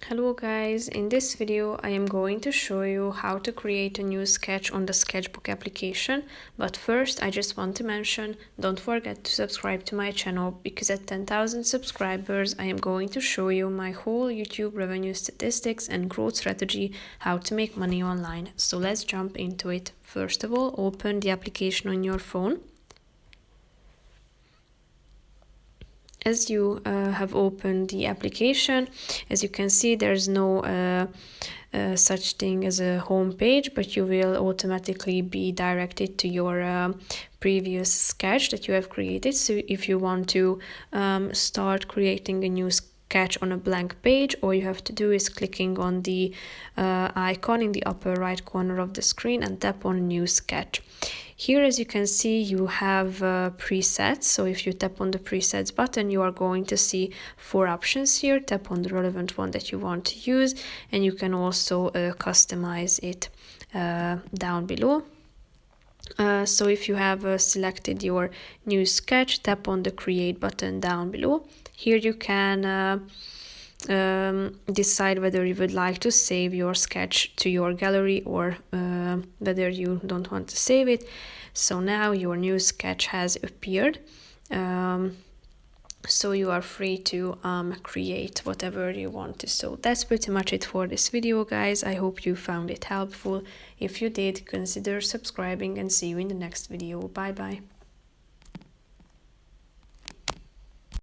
Hello guys, in this video I am going to show you how to create a new sketch on the Sketchbook application, but first I just want to mention, don't forget to subscribe to my channel because at 10,000 subscribers I am going to show you my whole YouTube revenue statistics and growth strategy, how to make money online. So let's jump into it. First of all, open the application on your phone. As you have opened the application, as you can see, there's no such thing as a home page, but you will automatically be directed to your previous sketch that you have created. So if you want to start creating a new sketch on a blank page, all you have to do is clicking on the icon in the upper right corner of the screen and tap on New Sketch. Here, as you can see, you have presets. So if you tap on the presets button, you are going to see 4 options here. Tap on the relevant one that you want to use, and you can also customize it down below. So if you have selected your new sketch, tap on the create button down below. Here you can decide whether you would like to save your sketch to your gallery or whether you don't want to save it. So now your new sketch has appeared. So you are free to create whatever you want to. So that's pretty much it for this video, guys. I hope you found it helpful. If you did, consider subscribing and see you in the next video. Bye bye.